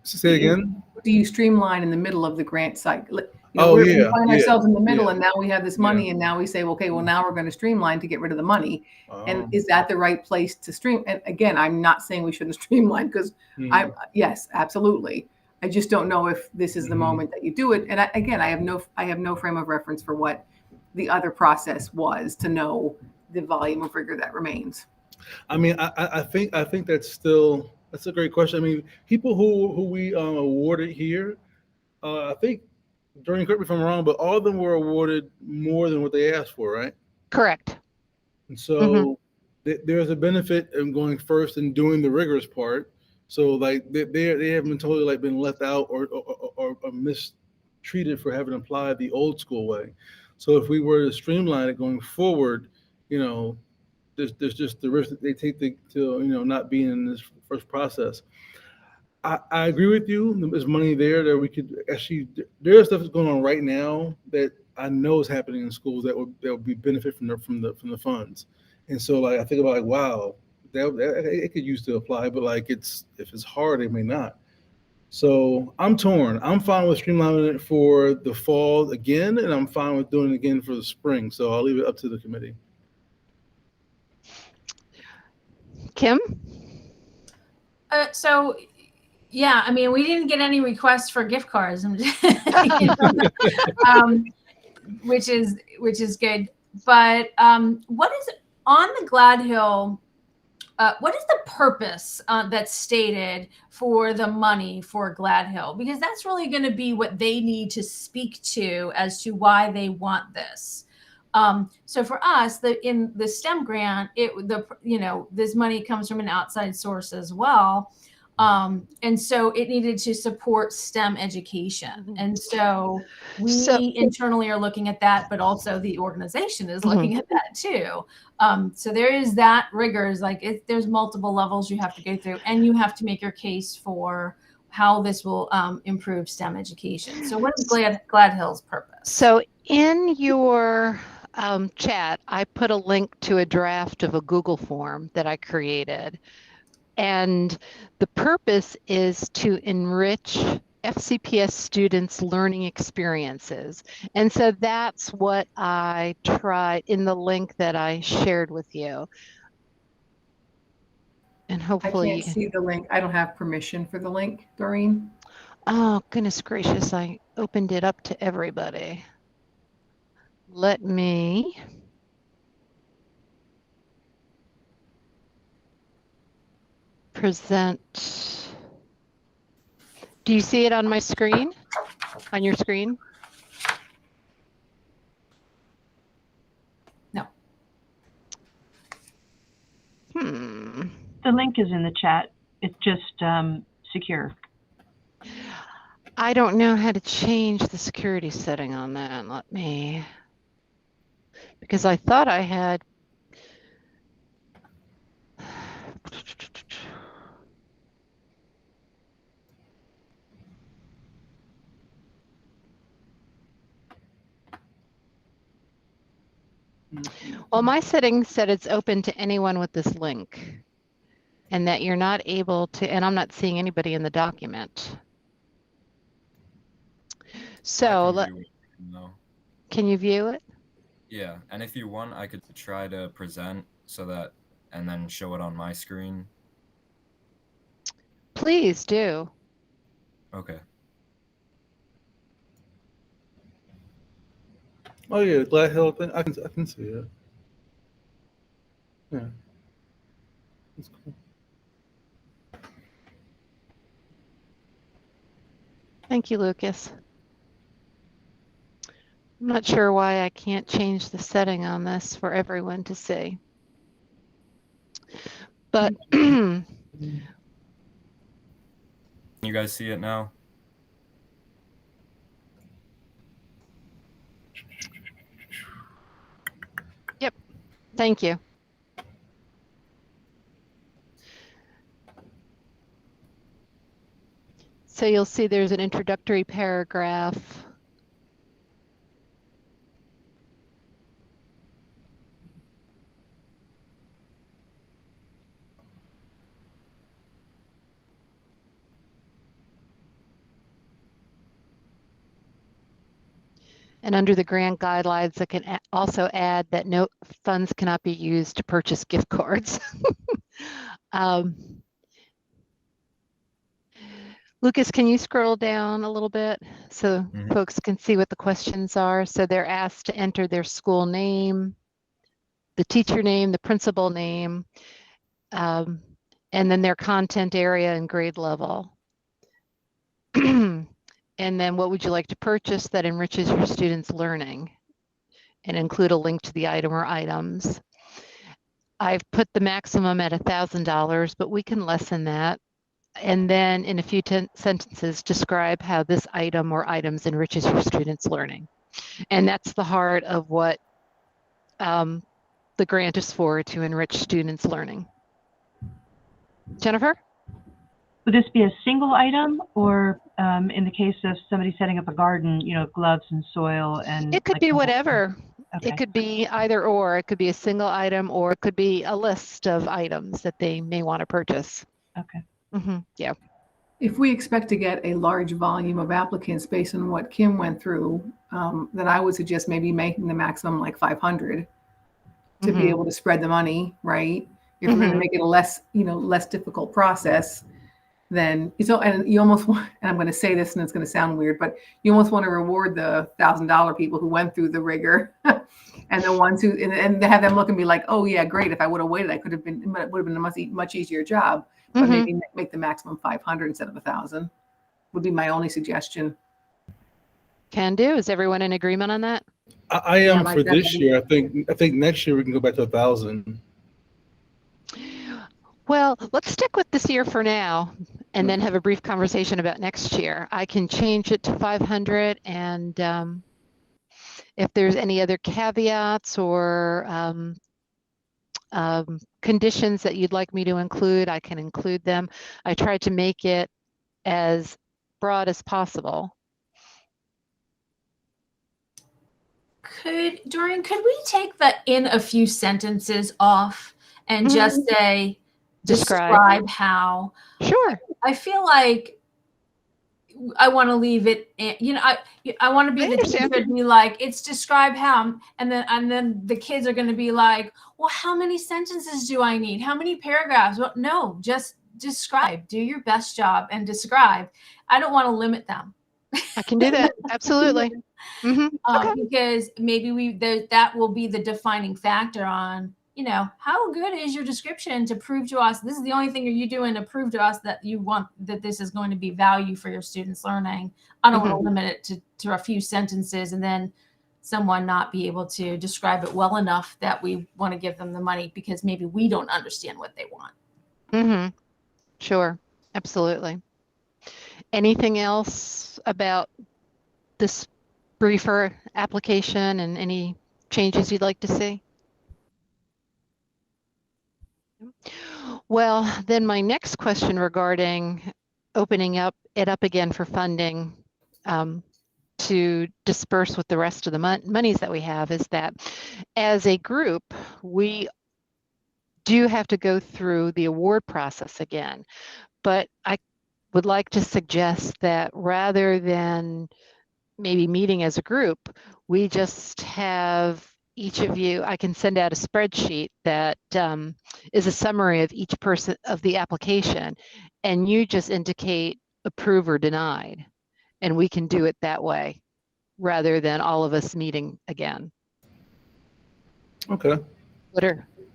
C: Say again?
G: Do you streamline in the middle of the grant cycle? We find ourselves in the middle and now we have this money and now we say, okay, well, now we're going to streamline to get rid of the money. And is that the right place to stream? And again, I'm not saying we shouldn't streamline because yes, absolutely. I just don't know if this is the moment that you do it. And I have no frame of reference for what the other process was to know the volume of rigor that remains.
C: I mean, I think that's a great question. I mean, people who we awarded here, I think, Doreen, correct me if I'm wrong, but all of them were awarded more than what they asked for, right?
A: Correct.
C: And so there's a benefit in going first and doing the rigorous part. So like they haven't been totally like been left out or mistreated for having applied the old school way. So if we were to streamline it going forward, there's just the risk that they take to not being in this first process. I agree with you. There's money there that we could actually. There's stuff that's going on right now that I know is happening in schools that would be benefit from the funds. And so like I think about like, wow, that it could use to apply, but like if it's hard, it may not. So I'm torn. I'm fine with streamlining it for the fall again, and I'm fine with doing it again for the spring. So I'll leave it up to the committee.
A: Kim?
D: Yeah, I mean, we didn't get any requests for gift cards, which is good. But what is on the Glad Hill? What is the purpose that's stated for the money for Glad Hill? Because that's really going to be what they need to speak to as to why they want this. So for us, in the STEM grant, this money comes from an outside source as well. And so it needed to support STEM education. And so we internally are looking at that, but also the organization is looking at that too. So there is that rigor, there's multiple levels you have to go through, and you have to make your case for how this will improve STEM education. So what is Glad Hill's purpose?
A: So in your chat, I put a link to a draft of a Google form that I created. And the purpose is to enrich FCPS students' learning experiences. And so that's what I tried in the link that I shared with you. And hopefully
G: I can't see the link. I don't have permission for the link, Doreen.
A: Oh, goodness gracious. I opened it up to everybody. Let me. Present. Do you see it on my screen? On your screen?
D: No.
B: The link is in the chat. It's just secure.
A: I don't know how to change the security setting on that. Let me, because I thought I had. Well, my settings said it's open to anyone with this link and that you're not able to, and I'm not seeing anybody in the document. So
I: I can view it now.
A: can you view it?
I: Yeah, and if you want, I could try to present and then show it on my screen.
A: Please do.
I: Okay.
C: Oh yeah, Glad Hill thing. I can see it. Yeah. That's cool.
A: Thank you, Lucas. I'm not sure why I can't change the setting on this for everyone to see. But
I: You guys see it now?
A: thank you. So you'll see there's an introductory paragraph. And under the grant guidelines, I can also add that no funds cannot be used to purchase gift cards. Lucas, can you scroll down a little bit so folks can see what the questions are? So they're asked to enter their school name, the teacher name, the principal name, and then their content area and grade level. And then what would you like to purchase that enriches your students' learning? And include a link to the item or items. I've put the maximum at $1,000, but we can lessen that. And then in a few sentences, describe how this item or items enriches your students' learning. And that's the heart of what the grant is for, to enrich students' learning. Jennifer?
B: Would this be a single item, or in the case of somebody setting up a garden, gloves and soil and?
A: It could be whatever.
B: Okay.
A: It could be either or. It could be a single item, or it could be a list of items that they may want to purchase.
B: Okay.
A: Yeah.
G: If we expect to get a large volume of applicants based on what Kim went through, then I would suggest maybe making the maximum like 500 to be able to spread the money, right? If we're going to make it a less difficult process, then and you almost want, and I'm going to say this and it's going to sound weird, but you almost want to reward the $1,000 people who went through the rigor and the ones who, and have them look and be like, oh yeah, great. If I would have waited, it would have been a much easier job, but maybe make the maximum 500 instead of 1,000 would be my only suggestion.
A: Can do. Is everyone in agreement on that?
C: I am
G: like
C: for
G: that
C: this
G: idea.
C: year. I think next year we can go back to 1,000.
A: Well, let's stick with this year for now and then have a brief conversation about next year. I can change it to 500, and if there's any other caveats or conditions that you'd like me to include, I can include them. I tried to make it as broad as possible.
D: Could we take the in a few sentences off and just say, describe how?
A: Sure.
D: I feel like I want to leave it, I want to be the teacher to be like, it's describe how, and then the kids are going to be like, well, how many sentences do I need? How many paragraphs? Well, no, just describe, do your best job and describe. I don't want to limit them.
A: I can do that. Absolutely. Okay.
D: Because maybe that will be the defining factor on, how good is your description to prove to us, this is the only thing you doing to prove to us that you want, that this is going to be value for your students' learning. I don't want to limit it to a few sentences and then someone not be able to describe it well enough that we want to give them the money because maybe we don't understand what they want.
A: Sure. Absolutely. Anything else about this briefer application and any changes you'd like to see? Well, then my next question regarding opening it up again for funding to disperse with the rest of the monies that we have is that as a group, we do have to go through the award process again. But I would like to suggest that rather than maybe meeting as a group, we just have each of you, I can send out a spreadsheet that is a summary of each person of the application, and you just indicate approve or denied, and we can do it that way rather than all of us meeting again.
C: Okay.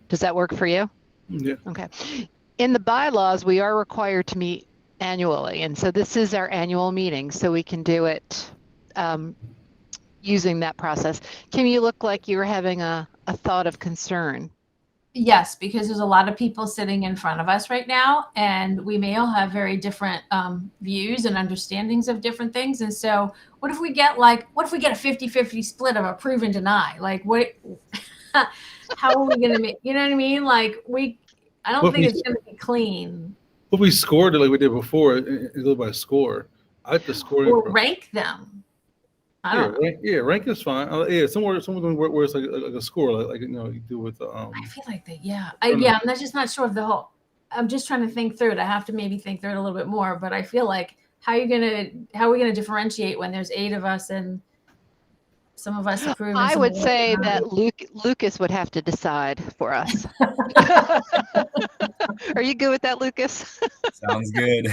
A: Does that work for you?
C: Yeah.
A: Okay. In the bylaws, we are required to meet annually, and so this is our annual meeting, so we can do it using that process. Kim, you look like you were having a thought of concern.
D: Yes, because there's a lot of people sitting in front of us right now, and we may all have very different views and understandings of different things. And so what if we get a 50-50 split of approve and deny? Like how are we going to make, you know what I mean? Like I don't think it's going to be clean.
C: If we scored it like we did before, and go by score, I like to score.
D: Or rank them. I don't know.
C: Rank is fine. Someone where it's like a score, like you do with the.
D: I feel like that. I'm just not sure of the whole. I'm just trying to think through it. I have to maybe think through it a little bit more. But I feel like how are we gonna differentiate when there's 8 of us and some of us approve?
A: I would say that Lucas would have to decide for us. Are you good with that, Lucas?
I: Sounds good.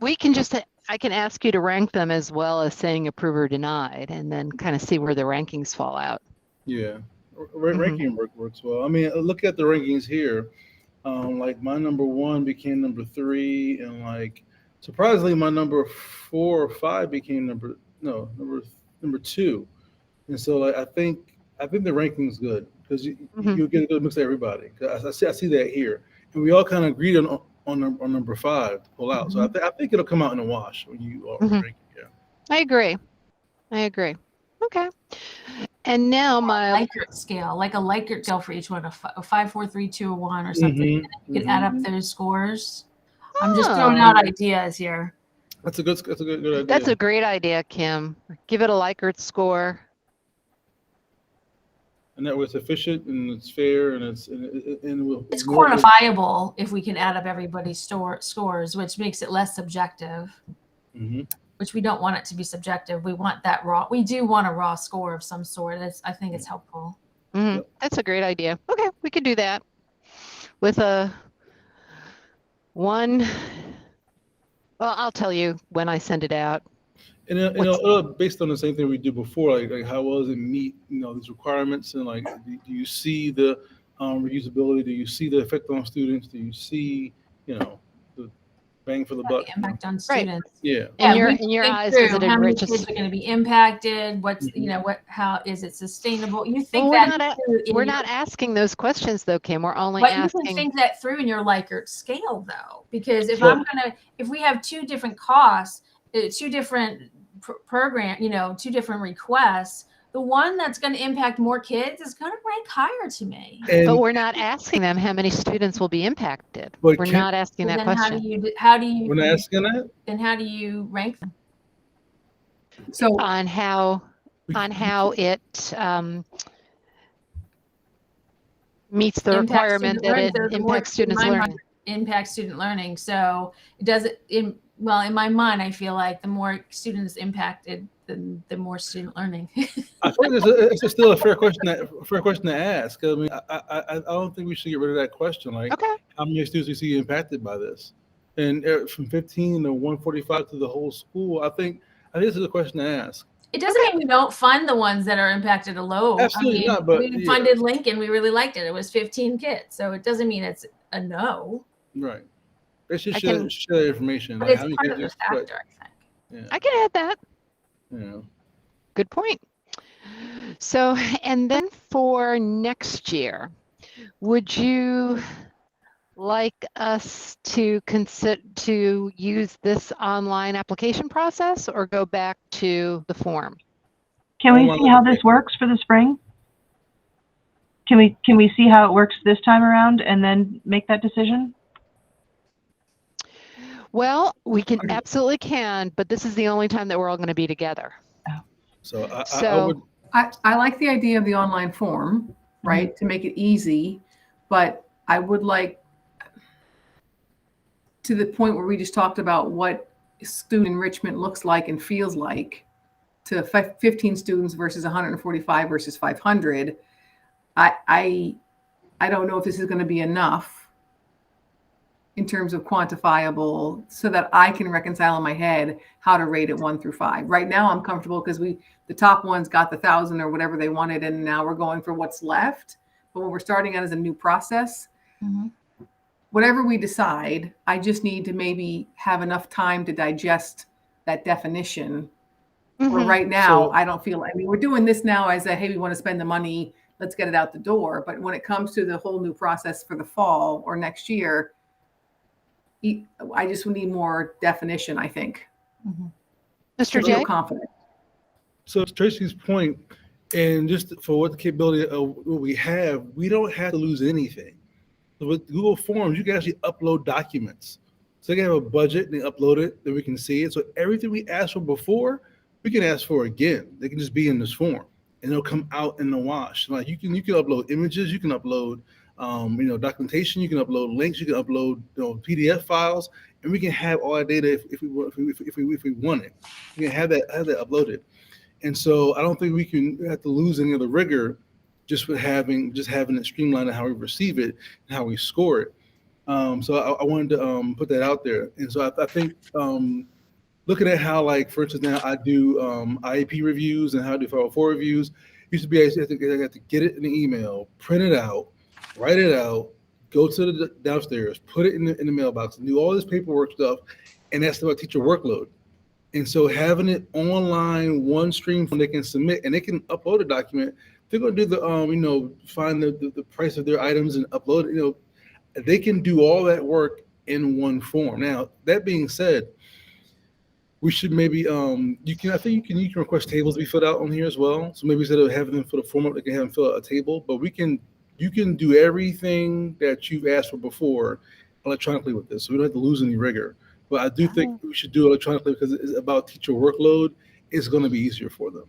A: We can just, I can ask you to rank them as well as saying approve or denied, and then kind of see where the rankings fall out.
C: Yeah, ranking works well. I mean, look at the rankings here. Like my number 1 became number 3, and like surprisingly, my number 4 or 5 became number 2. And so like I think the ranking's good because you get a good mix of everybody. I see that here, and we all kind of agreed on number 5 to pull out. So I think it'll come out in a wash when you are ranking. Yeah.
A: I agree. Okay. And now my
D: Likert scale, like a Likert scale for each one, a 5, 4, 3, 2, 1 or something. And you could add up those scores. I'm just throwing out ideas here.
C: That's a good idea.
A: That's a great idea, Kim. Give it a Likert score.
C: And that way it's efficient and it's fair and it's
D: quantifiable if we can add up everybody's scores, which makes it less subjective. Which we don't want it to be subjective. We want that raw. We do want a raw score of some sort. I think it's helpful.
A: That's a great idea. Okay, we could do that with a 1. Well, I'll tell you when I send it out.
C: And based on the same thing we did before, like how well does it meet these requirements, and like do you see the reusability? Do you see the effect on students? Do you see the bang for the buck?
D: The impact on students.
C: Yeah.
A: In your eyes, is it
D: how many
A: enriches?
D: kids are going to be impacted? What's how is it sustainable? You think
A: we're not asking those questions though, Kim. We're only
D: but
A: asking.
D: you can think that through in your Likert scale though, because if if we have 2 different costs, 2 different program, 2 different requests, the one that's going to impact more kids is going to rank higher to me.
A: But we're not asking them how many students will be impacted. We're not asking that question.
D: How do you?
C: We're not asking that.
D: Then how do you rank them?
G: So
A: on how it meets the requirement that it impacts students' learning.
D: Impacts student learning. So it does it in my mind, I feel like the more students impacted, the more student learning.
C: I think it's still a fair question to ask. I mean, I don't think we should get rid of that question. Like, how many students do you see impacted by this? And from 15 to 145 to the whole school, I think this is a question to ask.
D: It doesn't mean we don't fund the ones that are impacted alone.
C: Absolutely not. But
D: we funded Lincoln. We really liked it. It was 15 kids, so it doesn't mean it's a no.
C: Right. They should share that information.
D: But it's part of the factor, I think.
C: Yeah.
A: I can add that.
C: Yeah.
A: Good point. So, and then for next year, would you like us to use this online application process or go back to the form?
B: Can we see how this works for the spring? Can we see how it works this time around and then make that decision?
A: Well, we can
C: Okay.
A: absolutely can, but this is the only time that we're all going to be together.
C: So I
A: So
C: would,
G: I like the idea of the online form, right, to make it easy, but I would like, to the point where we just talked about what student enrichment looks like and feels like, to 15 students versus 145 versus 500. I don't know if this is going to be enough in terms of quantifiable, so that I can reconcile in my head how to rate it 1 through 5. Right now I'm comfortable because the top ones got the 1,000 or whatever they wanted, and now we're going for what's left. But when we're starting out as a new process, whatever we decide, I just need to maybe have enough time to digest that definition. Where right now,
C: So-
G: I don't feel, I mean, we're doing this now as a, hey, we want to spend the money, let's get it out the door. But when it comes to the whole new process for the fall or next year, I just need more definition, I think.
A: Mr.
G: To feel
A: J?
G: confident.
C: So to Tracy's point, and just for what the capability of what we have, we don't have to lose anything. So with Google Forms, you can actually upload documents. So they can have a budget, and they upload it, then we can see it. So everything we asked for before, we can ask for again. They can just be in this form, and it'll come out in the wash. Like you can upload images, you can upload documentation, you can upload links, you can upload PDF files, and we can have all that data if we want it. We can have that uploaded. And so I don't think we can have to lose any of the rigor just with having it streamlined in how we receive it and how we score it. So I wanted to put that out there. And so I think looking at how, like, for instance, now I do IEP reviews and how I do 504 reviews. Used to be I have to get it in an email, print it out, write it out, go to the downstairs, put it in the mailbox, and do all this paperwork stuff, and that's about teacher workload. And so having it online, one stream they can submit, and they can upload a document. They're going to do the find the price of their items and upload it. They can do all that work in one form. Now, that being said, we should maybe you can request tables to be filled out on here as well. So maybe instead of having them fill a form out, they can have them fill out a table. But you can do everything that you've asked for before electronically with this, so we don't have to lose any rigor. But I do think we should do it electronically because it's about teacher workload. It's going to be easier for them.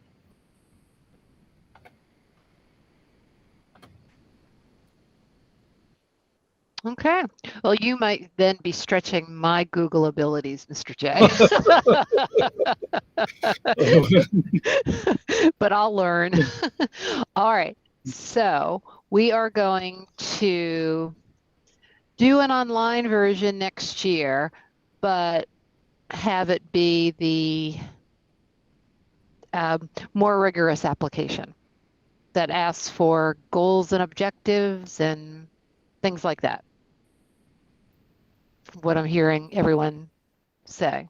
A: Okay. Well, you might then be stretching my Google abilities, Mr. J. But I'll learn. All right. So we are going to do an online version next year, but have it be the more rigorous application that asks for goals and objectives and things like that. What I'm hearing everyone say.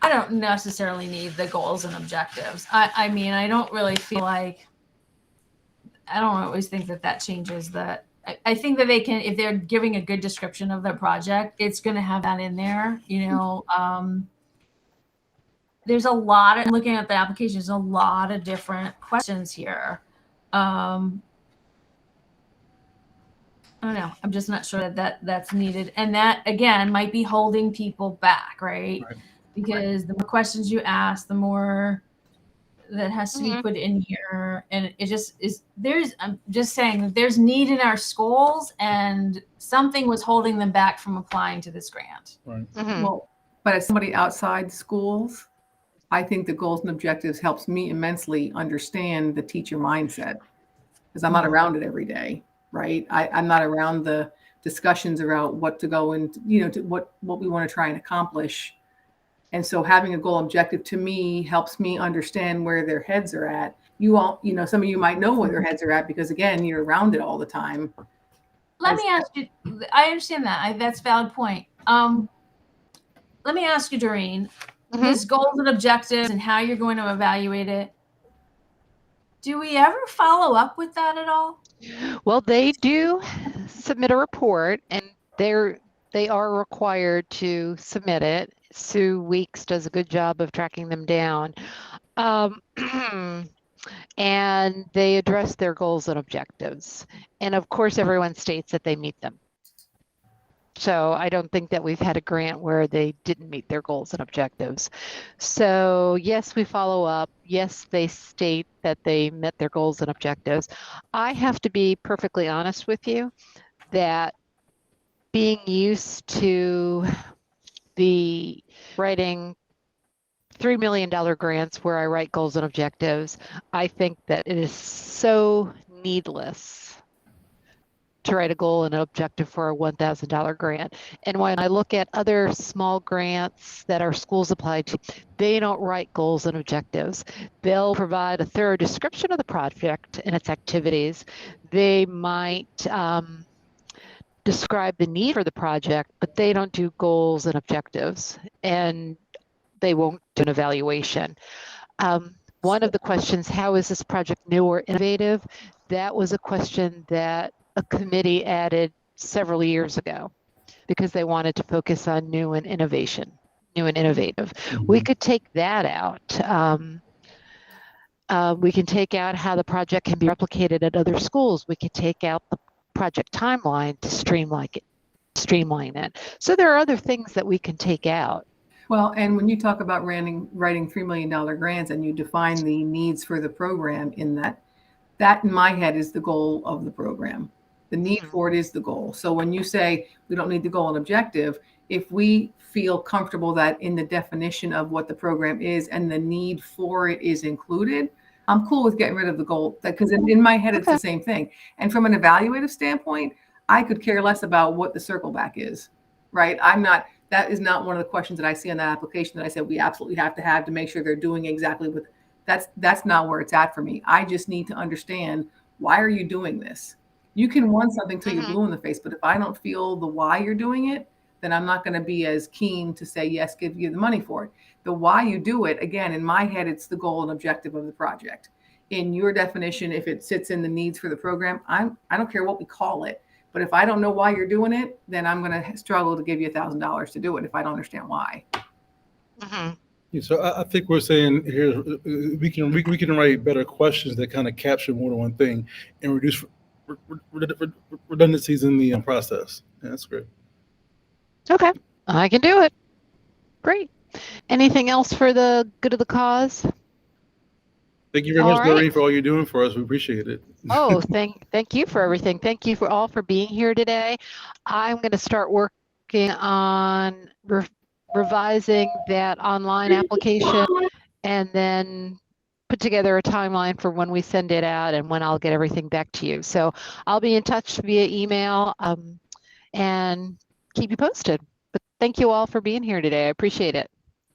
D: I don't necessarily need the goals and objectives. I mean, I don't really feel like, I don't always think that changes that. I think that they can, if they're giving a good description of their project, it's going to have that in there. There's a lot of, looking at the application, there's a lot of different questions here. I don't know. I'm just not sure that that's needed. And that, again, might be holding people back, right? Because the more questions you ask, the more that has to be put in here. And it just is, I'm just saying that there's need in our schools, and something was holding them back from applying to this grant.
C: Right.
G: Well, but as somebody outside schools, I think the goals and objectives helps me immensely understand the teacher mindset, because I'm not around it every day, right? I'm not around the discussions about what to go and, to what we want to try and accomplish. And so having a goal objective to me helps me understand where their heads are at. You all, some of you might know where their heads are at because, again, you're around it all the time.
D: Let me ask you, I understand that. That's a valid point. Let me ask you, Doreen, this goals and objectives and how you're going to evaluate it. Do we ever follow up with that at all?
A: Well, they do submit a report, and they are required to submit it. Sue Weeks does a good job of tracking them down. And they address their goals and objectives. And of course, everyone states that they meet them. So I don't think that we've had a grant where they didn't meet their goals and objectives. So yes, we follow up. Yes, they state that they met their goals and objectives. I have to be perfectly honest with you that being used to the writing $3 million grants where I write goals and objectives, I think that it is so needless to write a goal and an objective for a $1,000 grant. And when I look at other small grants that our schools apply to, they don't write goals and objectives. They'll provide a thorough description of the project and its activities. They might describe the need for the project, but they don't do goals and objectives, and they won't do an evaluation. One of the questions, how is this project new or innovative? That was a question that a committee added several years ago because they wanted to focus on new and innovative. We could take that out. We can take out how the project can be replicated at other schools. We could take out the project timeline to streamline it. So there are other things that we can take out.
G: Well, and when you talk about writing $3 million grants and you define the needs for the program in that in my head is the goal of the program. The need for it is the goal. So when you say we don't need the goal and objective, if we feel comfortable that in the definition of what the program is and the need for it is included, I'm cool with getting rid of the goal, because in my head, it's the same thing. And from an evaluative standpoint, I could care less about what the circle back is, right? That is not one of the questions that I see on that application that I said we absolutely have to make sure they're doing exactly what that's not where it's at for me. I just need to understand, why are you doing this? You can want something till you're blue in the face, but if I don't feel the why you're doing it, then I'm not going to be as keen to say, yes, give you the money for it. The why you do it, again, in my head, it's the goal and objective of the project. In your definition, if it sits in the needs for the program, I don't care what we call it. But if I don't know why you're doing it, then I'm going to struggle to give you $1,000 to do it if I don't understand why.
C: Yeah, so I think we're saying here we can write better questions that kind of capture more than one thing and reduce redundancies in the process. Yeah, that's great.
A: Okay, I can do it. Great. Anything else for the good of the cause?
C: Thank you very much, Doreen, for all you're doing for us. We appreciate it.
A: Oh, thank you for everything. Thank you for being here today. I'm going to start working on revising that online application and then put together a timeline for when we send it out and when I'll get everything back to you. So I'll be in touch via email and keep you posted. But thank you all for being here today. I appreciate it.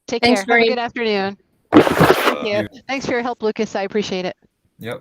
A: Take care. Have a good afternoon. Thank you. Thanks for your help, Lucas. I appreciate it.